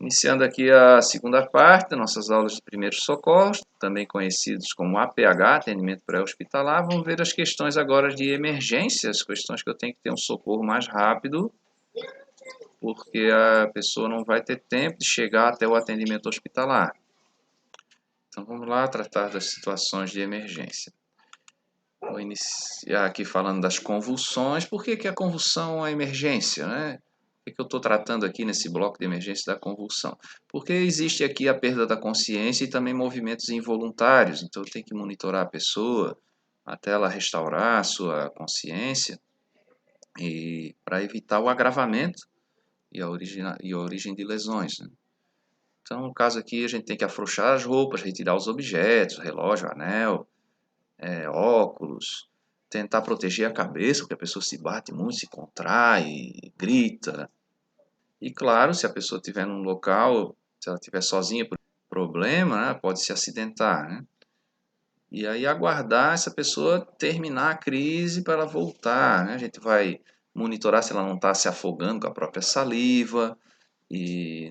Iniciando aqui a segunda parte das nossas aulas de primeiros socorros, também conhecidos como APH, atendimento pré-hospitalar. Vamos ver as questões agora de emergências, questões que eu tenho que ter um socorro mais rápido, porque a pessoa não vai ter tempo de chegar até o atendimento hospitalar. Então vamos lá tratar das situações de emergência. Vou iniciar aqui falando das convulsões. Por que a convulsão é emergência, né? Por que eu estou tratando aqui nesse bloco de emergência da convulsão? Porque existe aqui a perda da consciência e também movimentos involuntários. Então eu tenho que monitorar a pessoa até ela restaurar a sua consciência e para evitar o agravamento e a origem de lesões, né? Então, no caso aqui, a gente tem que afrouxar as roupas, retirar os objetos, relógio, anel, óculos, tentar proteger a cabeça, porque a pessoa se bate muito, se contrai, grita. E claro, se a pessoa estiver num local, se ela estiver sozinha por problema, né, pode se acidentar, né? E aí aguardar essa pessoa terminar a crise para ela voltar, né? A gente vai monitorar se ela não está se afogando com a própria saliva,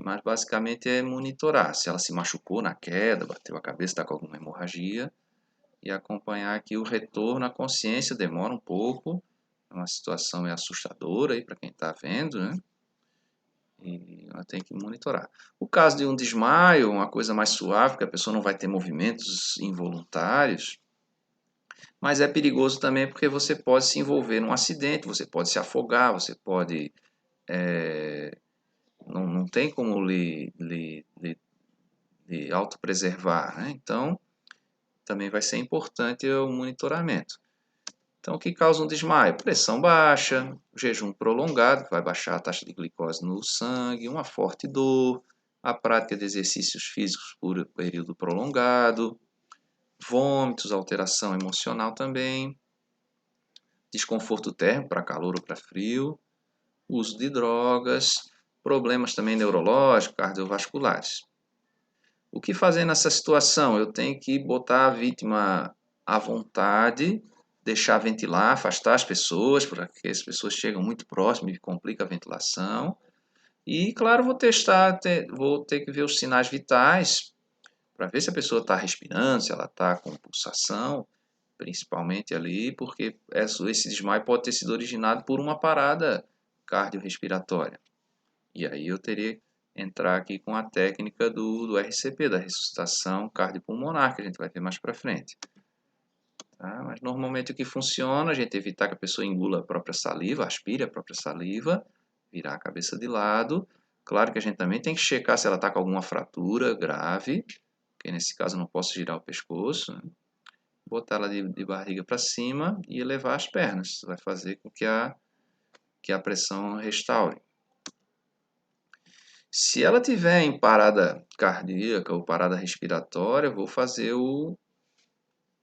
mas basicamente é monitorar se ela se machucou na queda, bateu a cabeça, está com alguma hemorragia, e acompanhar aqui o retorno à consciência. Demora um pouco, é uma situação meio assustadora aí para quem está vendo, né? E ela tem que monitorar. O caso de um desmaio, uma coisa mais suave, que a pessoa não vai ter movimentos involuntários, mas é perigoso também porque você pode se envolver num acidente, você pode se afogar, você pode... não tem como lhe autopreservar, né? Então, também vai ser importante o monitoramento. Então, o que causa um desmaio? Pressão baixa, jejum prolongado, que vai baixar a taxa de glicose no sangue, uma forte dor, a prática de exercícios físicos por período prolongado, vômitos, alteração emocional também, desconforto térmico para calor ou para frio, uso de drogas, problemas também neurológicos, cardiovasculares. O que fazer nessa situação? Eu tenho que botar a vítima à vontade, deixar ventilar, afastar as pessoas, porque as pessoas chegam muito próximas e complica a ventilação. E, claro, vou ter que ver os sinais vitais para ver se a pessoa está respirando, se ela está com pulsação, principalmente ali, porque esse desmaio pode ter sido originado por uma parada cardiorrespiratória. E aí eu teria que entrar aqui com a técnica do RCP, da ressuscitação cardiopulmonar, que a gente vai ver mais para frente. Tá? Mas normalmente o que funciona, a gente evitar que a pessoa engula a própria saliva, aspire a própria saliva, virar a cabeça de lado. Claro que a gente também tem que checar se ela está com alguma fratura grave, porque nesse caso eu não posso girar o pescoço, né? Botar ela de barriga para cima e elevar as pernas. Isso vai fazer com que a pressão restaure. Se ela tiver em parada cardíaca ou parada respiratória, eu vou fazer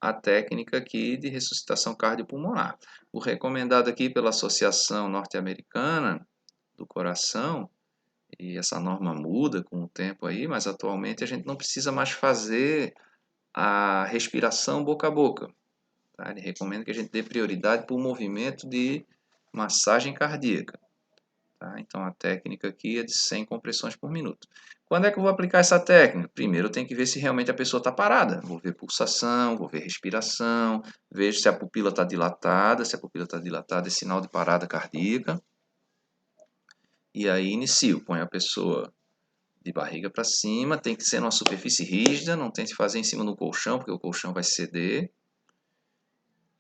a técnica aqui de ressuscitação cardiopulmonar. O recomendado aqui pela Associação Norte-Americana do Coração, e essa norma muda com o tempo aí, mas atualmente a gente não precisa mais fazer a respiração boca a boca. Tá? Ele recomenda que a gente dê prioridade para o movimento de massagem cardíaca. Tá? Então a técnica aqui é de 100 compressões por minuto. Quando é que eu vou aplicar essa técnica? Primeiro eu tenho que ver se realmente a pessoa está parada. Vou ver pulsação, vou ver respiração, vejo se a pupila está dilatada. Se a pupila está dilatada é sinal de parada cardíaca. E aí inicio, ponho a pessoa de barriga para cima, tem que ser numa superfície rígida, não tente fazer em cima do colchão, porque o colchão vai ceder.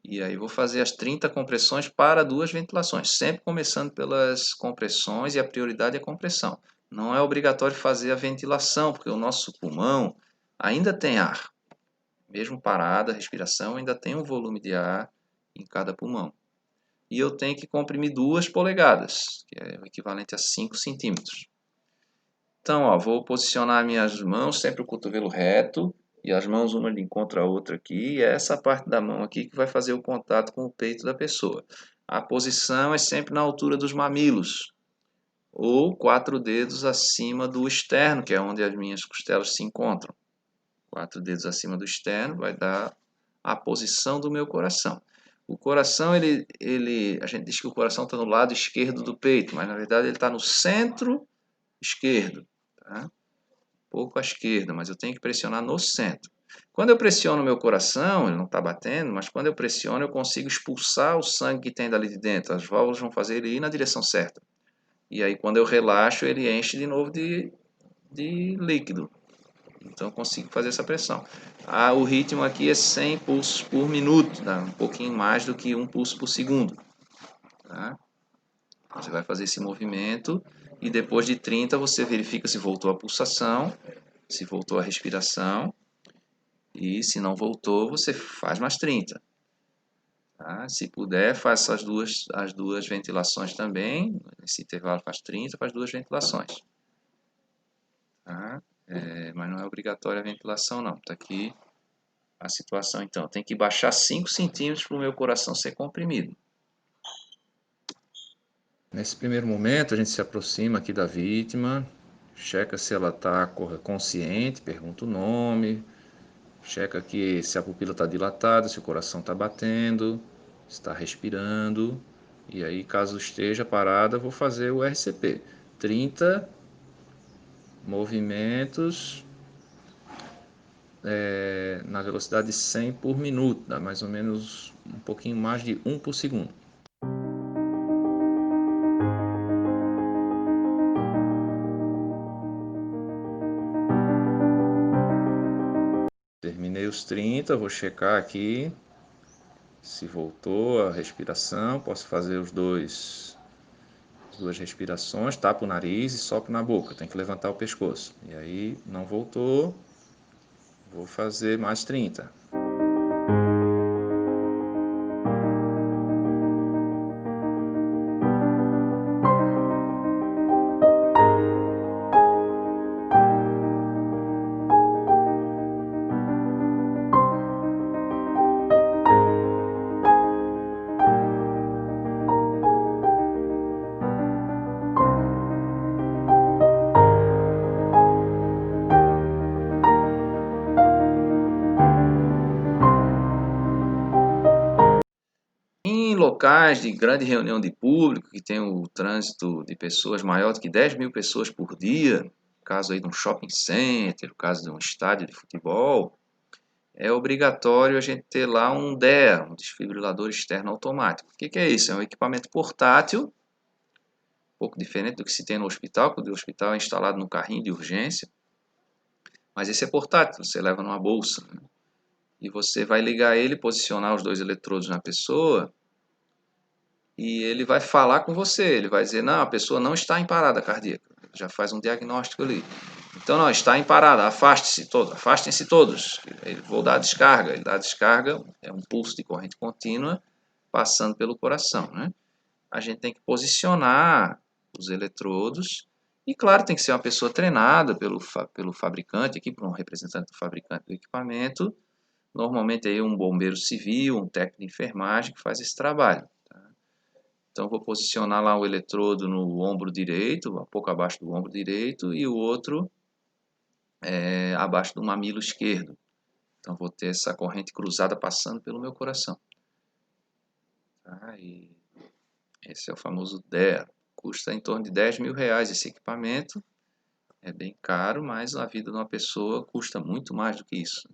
E aí vou fazer as 30 compressões para 2 ventilações, sempre começando pelas compressões e a prioridade é a compressão. Não é obrigatório fazer a ventilação, porque o nosso pulmão ainda tem ar. Mesmo parada a respiração, ainda tem um volume de ar em cada pulmão. E eu tenho que comprimir 2 polegadas, que é o equivalente a 5 centímetros. Então, ó, vou posicionar minhas mãos, sempre o cotovelo reto, e as mãos uma de encontro a outra aqui, e é essa parte da mão aqui que vai fazer o contato com o peito da pessoa. A posição é sempre na altura dos mamilos, ou 4 dedos acima do externo, que é onde as minhas costelas se encontram. 4 dedos acima do externo vai dar a posição do meu coração. O coração, a gente diz que o coração está no lado esquerdo do peito, mas na verdade ele está no centro esquerdo. Tá? pouco à esquerda, mas eu tenho que pressionar no centro. Quando eu pressiono o meu coração, ele não está batendo, mas quando eu pressiono eu consigo expulsar o sangue que tem dali de dentro. As válvulas vão fazer ele ir na direção certa. E aí quando eu relaxo, ele enche de novo de líquido. Então eu consigo fazer essa pressão. O ritmo aqui é 100 pulsos por minuto, dá um pouquinho mais do que 1 pulso por segundo. Tá? Você vai fazer esse movimento e depois de 30 você verifica se voltou a pulsação, se voltou a respiração, e se não voltou você faz mais 30. Tá? Se puder, faça as duas ventilações também. Nesse intervalo faz 30, faz duas ventilações. Tá? Mas não é obrigatória a ventilação não. Está aqui a situação então. Tem que baixar 5 centímetros para o meu coração ser comprimido. Nesse primeiro momento a gente se aproxima aqui da vítima, checa se ela está consciente, pergunta o nome, checa aqui se a pupila está dilatada, se o coração está batendo, se está respirando. E aí, caso esteja parada, vou fazer o RCP. 30 movimentos na velocidade de 100 por minuto, dá mais ou menos um pouquinho mais de 1 por segundo. Terminei os 30, vou checar aqui se voltou a respiração. Posso fazer as duas respirações, tapo o nariz e sopro na boca. Tem que levantar o pescoço. E aí não voltou, vou fazer mais 30. Em locais de grande reunião de público, que tem o trânsito de pessoas maior do que 10 mil pessoas por dia, caso aí de um shopping center, caso de um estádio de futebol, é obrigatório a gente ter lá um DEA, um desfibrilador externo automático. O que é isso? É um equipamento portátil, um pouco diferente do que se tem no hospital, porque o hospital é instalado no carrinho de urgência, mas esse é portátil, você leva numa bolsa, né? E você vai ligar ele, posicionar os dois eletrodos na pessoa, e ele vai falar com você, ele vai dizer, não, a pessoa não está em parada cardíaca, já faz um diagnóstico ali. Então, não, está em parada, afastem-se todos. Vou dar a descarga, ele dá a descarga, é um pulso de corrente contínua passando pelo coração, né? A gente tem que posicionar os eletrodos, e claro, tem que ser uma pessoa treinada pelo fabricante, aqui por um representante do fabricante do equipamento, normalmente aí um bombeiro civil, um técnico de enfermagem que faz esse trabalho. Então, vou posicionar lá o eletrodo no ombro direito, um pouco abaixo do ombro direito, e o outro abaixo do mamilo esquerdo. Então, vou ter essa corrente cruzada passando pelo meu coração. Tá? E esse é o famoso DEA. Custa em torno de 10 mil reais esse equipamento. É bem caro, mas a vida de uma pessoa custa muito mais do que isso.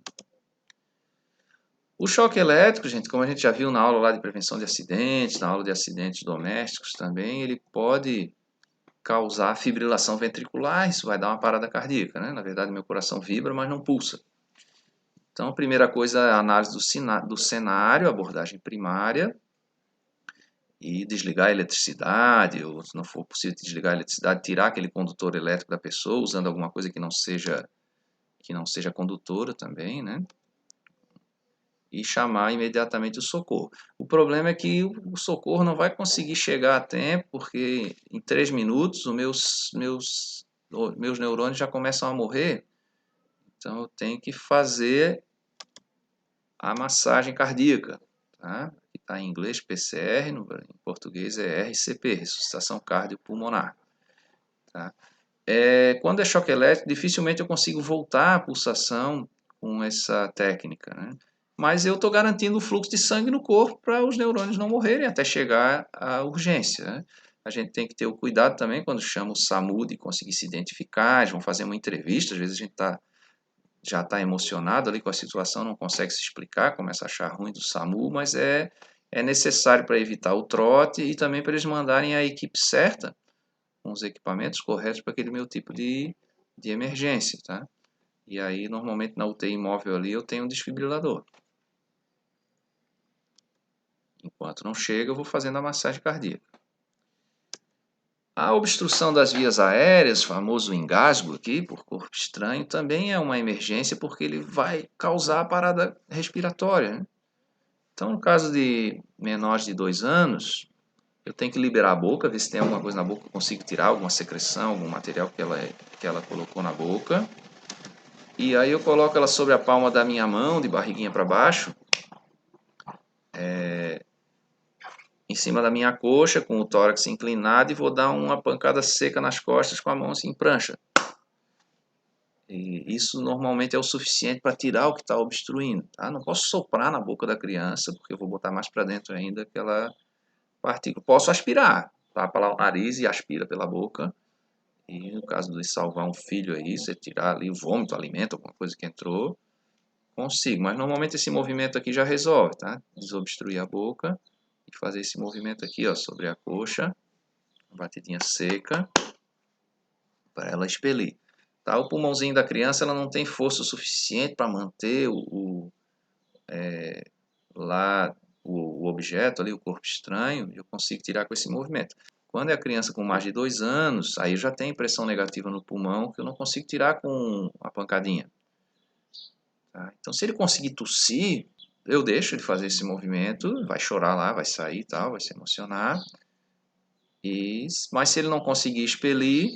O choque elétrico, gente, como a gente já viu na aula lá de prevenção de acidentes, na aula de acidentes domésticos também, ele pode causar fibrilação ventricular, isso vai dar uma parada cardíaca, né? Na verdade, meu coração vibra, mas não pulsa. Então, a primeira coisa é a análise do cenário, abordagem primária, e desligar a eletricidade, ou se não for possível desligar a eletricidade, tirar aquele condutor elétrico da pessoa, usando alguma coisa que não seja condutora também, né? E chamar imediatamente o socorro. O problema é que o socorro não vai conseguir chegar a tempo, porque em 3 minutos os meus neurônios já começam a morrer. Então eu tenho que fazer a massagem cardíaca. Tá? Está em inglês PCR, em português é RCP, ressuscitação cardiopulmonar. Tá? Quando é choque elétrico, dificilmente eu consigo voltar a pulsação com essa técnica, né? Mas eu estou garantindo o fluxo de sangue no corpo para os neurônios não morrerem até chegar à urgência, né? A gente tem que ter o cuidado também quando chama o SAMU de conseguir se identificar, eles vão fazer uma entrevista, às vezes a gente já está emocionado ali com a situação, não consegue se explicar, começa a achar ruim do SAMU, mas é necessário para evitar o trote e também para eles mandarem a equipe certa, com os equipamentos corretos para aquele meu tipo de emergência, tá? E aí, normalmente na UTI móvel ali, eu tenho um desfibrilador. Enquanto não chega, eu vou fazendo a massagem cardíaca. A obstrução das vias aéreas, famoso engasgo aqui por corpo estranho, também é uma emergência porque ele vai causar a parada respiratória, né? Então, no caso de menores de 2 anos, eu tenho que liberar a boca, ver se tem alguma coisa na boca que eu consigo tirar, alguma secreção, algum material que ela colocou na boca. E aí eu coloco ela sobre a palma da minha mão, de barriguinha para baixo, em cima da minha coxa, com o tórax inclinado, e vou dar uma pancada seca nas costas com a mão assim em prancha. E isso normalmente é o suficiente para tirar o que está obstruindo. Tá? Não posso soprar na boca da criança, porque eu vou botar mais para dentro ainda aquela partícula. Posso aspirar, tapa lá o nariz e aspira pela boca. E no caso de salvar um filho aí, você tirar ali o vômito, o alimento, alguma coisa que entrou, consigo. Mas normalmente esse movimento aqui já resolve, tá? Desobstruir a boca e fazer esse movimento aqui, ó, sobre a coxa, batidinha seca, para ela expelir. Tá? O pulmãozinho da criança ela não tem força suficiente para manter lá o objeto ali, o corpo estranho, eu consigo tirar com esse movimento. Quando é a criança com mais de 2 anos, aí já tem pressão negativa no pulmão que eu não consigo tirar com a pancadinha. Tá? Então, se ele conseguir tossir, eu deixo ele fazer esse movimento, vai chorar lá, vai sair e tal, vai se emocionar. Mas se ele não conseguir expelir,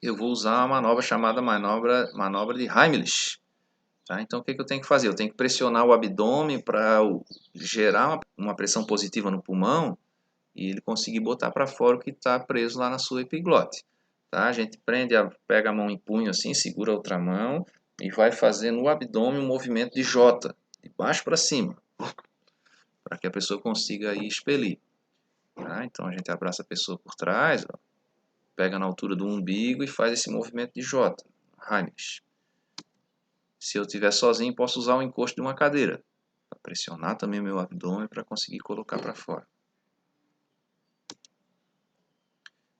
eu vou usar uma manobra chamada manobra de Heimlich. Tá? Então, o que eu tenho que fazer? Eu tenho que pressionar o abdômen para gerar uma pressão positiva no pulmão e ele conseguir botar para fora o que está preso lá na sua epiglote. Tá? A gente pega a mão em punho assim, segura a outra mão e vai fazendo no abdômen um movimento de J, de baixo para cima, para que a pessoa consiga aí expelir. Tá? Então, a gente abraça a pessoa por trás, ó, pega na altura do umbigo e faz esse movimento de J, Heimlich. Se eu estiver sozinho, posso usar o encosto de uma cadeira, para pressionar também meu abdômen para conseguir colocar para fora.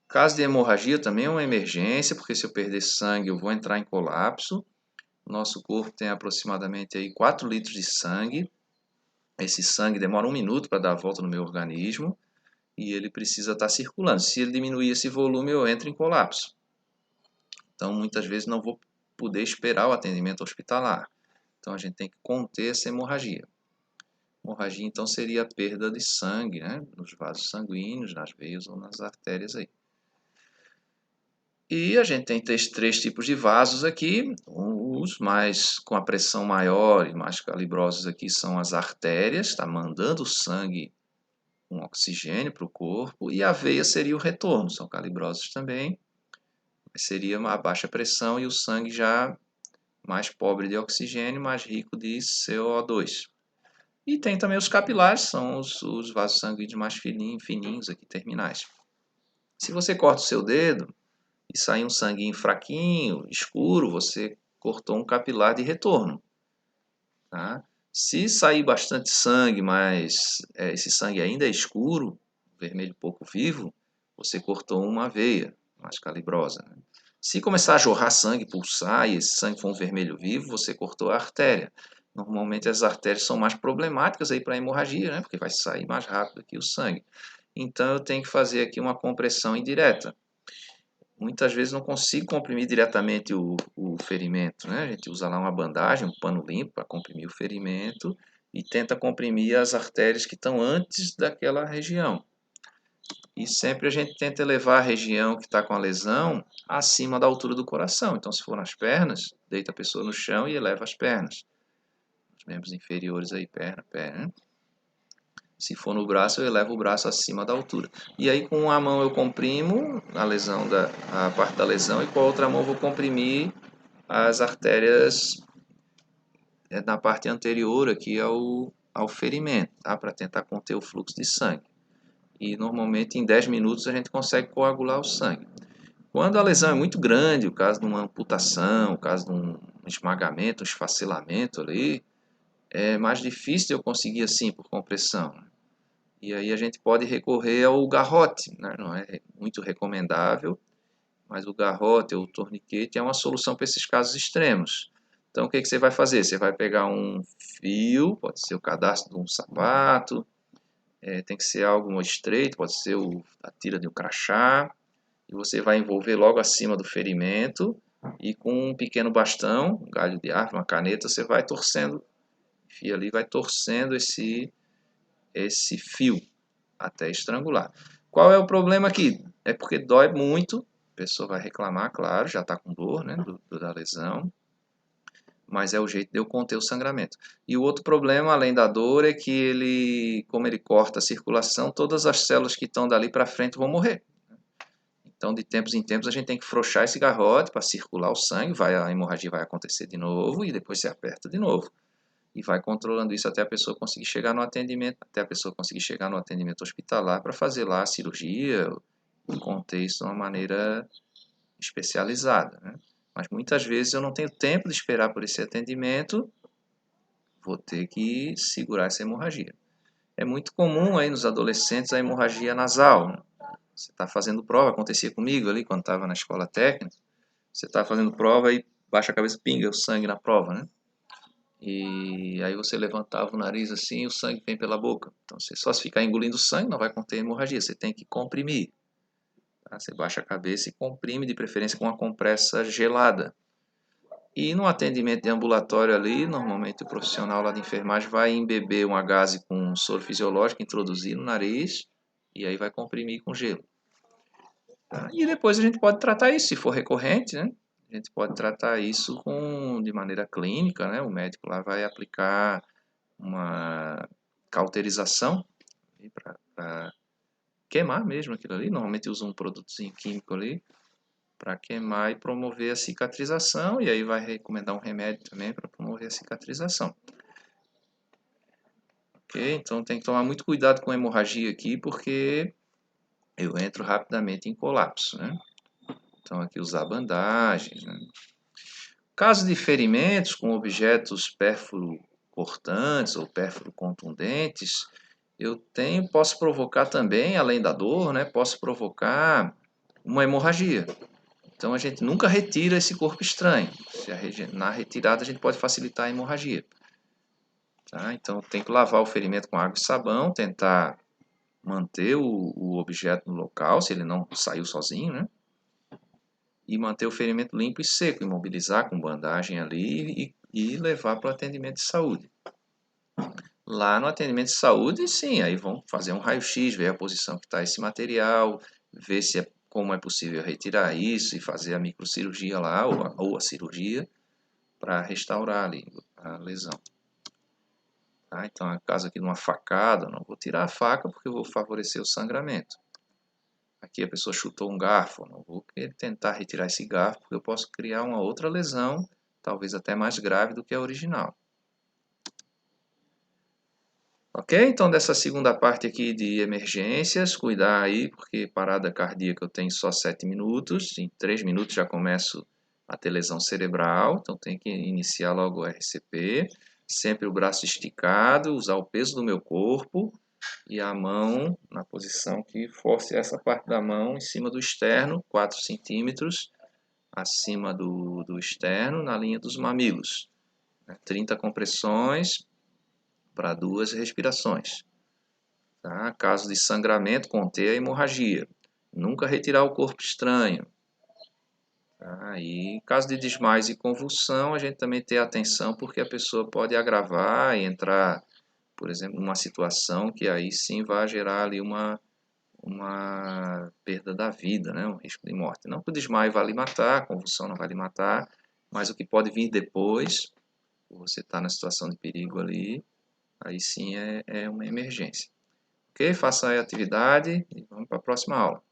Caso de hemorragia também é uma emergência, porque se eu perder sangue eu vou entrar em colapso. Nosso corpo tem aproximadamente aí 4 litros de sangue. Esse sangue demora 1 minuto para dar a volta no meu organismo e ele precisa estar circulando. Se ele diminuir esse volume, eu entro em colapso. Então, muitas vezes não vou poder esperar o atendimento hospitalar. Então, a gente tem que conter essa hemorragia. Hemorragia, então, seria a perda de sangue, né, nos vasos sanguíneos, nas veias ou nas artérias aí. E a gente tem três tipos de vasos aqui. Os mais com a pressão maior e mais calibrosos aqui são as artérias, está mandando o sangue com oxigênio para o corpo. E a veia seria o retorno, são calibrosos também. Seria uma baixa pressão e o sangue já mais pobre de oxigênio, mais rico de CO2. E tem também os capilares, são os vasos sanguíneos mais fininhos aqui, terminais. Se você corta o seu dedo e sair um sanguinho fraquinho, escuro, você cortou um capilar de retorno. Tá? Se sair bastante sangue, mas esse sangue ainda é escuro, vermelho pouco vivo, você cortou uma veia mais calibrosa. Né? Se começar a jorrar sangue, pulsar, e esse sangue for um vermelho vivo, você cortou a artéria. Normalmente as artérias são mais problemáticas para a hemorragia, né? Porque vai sair mais rápido aqui o sangue. Então eu tenho que fazer aqui uma compressão indireta. Muitas vezes não consigo comprimir diretamente o ferimento, né? A gente usa lá uma bandagem, um pano limpo para comprimir o ferimento e tenta comprimir as artérias que estão antes daquela região. E sempre a gente tenta elevar a região que está com a lesão acima da altura do coração. Então, se for nas pernas, deita a pessoa no chão e eleva as pernas. Os membros inferiores aí, perna. Se for no braço, eu elevo o braço acima da altura. E aí, com uma mão eu comprimo a parte da lesão e com a outra mão eu vou comprimir as artérias na parte anterior aqui ao ferimento, tá? Para tentar conter o fluxo de sangue. e normalmente em 10 minutos a gente consegue coagular o sangue. Quando a lesão é muito grande, o caso de uma amputação, o caso de um esmagamento, um esfacelamento ali, é mais difícil de eu conseguir assim por compressão. E aí a gente pode recorrer ao garrote, né? Não é muito recomendável, mas o garrote ou o torniquete é uma solução para esses casos extremos. Então o que você vai fazer? Você vai pegar um fio, pode ser o cadastro de um sapato, tem que ser algo estreito, pode ser a tira de um crachá, e você vai envolver logo acima do ferimento, e com um pequeno bastão, um galho de árvore, uma caneta, você vai torcendo, enfia ali, vai torcendo esse fio até estrangular. Qual é o problema aqui? É porque dói muito, a pessoa vai reclamar, claro, já está com dor, né, da lesão, mas é o jeito de eu conter o sangramento. E o outro problema, além da dor, é que ele, como ele corta a circulação, todas as células que estão dali para frente vão morrer. Então, de tempos em tempos, a gente tem que frouxar esse garrote para circular o sangue, a hemorragia vai acontecer de novo e depois se aperta de novo. E vai controlando isso até a pessoa conseguir chegar no atendimento, hospitalar para fazer lá a cirurgia e conter isso de uma maneira especializada, né? Mas muitas vezes eu não tenho tempo de esperar por esse atendimento, vou ter que segurar essa hemorragia. É muito comum aí nos adolescentes a hemorragia nasal, né? Você está fazendo prova, acontecia comigo ali quando estava na escola técnica, você está fazendo prova e baixa a cabeça, pinga o sangue na prova, né? E aí você levantava o nariz assim e o sangue vem pela boca. Então, você só se ficar engolindo sangue não vai conter hemorragia, você tem que comprimir. Tá? Você baixa a cabeça e comprime, de preferência com uma compressa gelada. E no atendimento de ambulatório ali, normalmente o profissional lá de enfermagem vai embeber uma gase com soro fisiológico, introduzir no nariz, e aí vai comprimir com gelo. Tá? E depois a gente pode tratar isso, se for recorrente, né? A gente pode tratar isso de maneira clínica, né? O médico lá vai aplicar uma cauterização para queimar mesmo aquilo ali. Normalmente usa um produtozinho químico ali para queimar e promover a cicatrização, e aí vai recomendar um remédio também para promover a cicatrização. Ok? Então tem que tomar muito cuidado com a hemorragia aqui, porque eu entro rapidamente em colapso, né? Então aqui usar bandagens, né? Caso de ferimentos com objetos pérfuro-cortantes ou pérfuro-contundentes, posso provocar também, além da dor, né, posso provocar uma hemorragia. Então a gente nunca retira esse corpo estranho. Na retirada a gente pode facilitar a hemorragia. Tá? Então tem que lavar o ferimento com água e sabão, tentar manter o objeto no local, se ele não saiu sozinho, né? E manter o ferimento limpo e seco, imobilizar com bandagem ali e levar para o atendimento de saúde. Lá no atendimento de saúde, sim, aí vão fazer um raio-x, ver a posição que está esse material, ver como é possível retirar isso e fazer a microcirurgia lá, ou a cirurgia, para restaurar ali a lesão. Tá? Então, no caso aqui de uma facada, eu não vou tirar a faca porque eu vou favorecer o sangramento. Aqui a pessoa chutou um garfo, não vou tentar retirar esse garfo porque eu posso criar uma outra lesão, talvez até mais grave do que a original. Ok? Então dessa segunda parte aqui de emergências, cuidar aí, porque parada cardíaca eu tenho só 7 minutos, em 3 minutos já começo a ter lesão cerebral, então tem que iniciar logo o RCP, sempre o braço esticado, usar o peso do meu corpo, e a mão na posição que force essa parte da mão em cima do externo, 4 centímetros acima do externo, na linha dos mamilos. 30 compressões para 2 respirações. Tá? Caso de sangramento, conter a hemorragia. Nunca retirar o corpo estranho. Tá? E em caso de desmaios e convulsão, a gente também tem atenção porque a pessoa pode agravar e entrar, por exemplo, numa situação que aí sim vai gerar ali uma perda da vida, né? Um risco de morte. Não que o desmaio vá lhe matar, a convulsão não vai lhe matar, mas o que pode vir depois, você está na situação de perigo ali, aí sim é uma emergência. Ok? Faça aí a atividade e vamos para a próxima aula.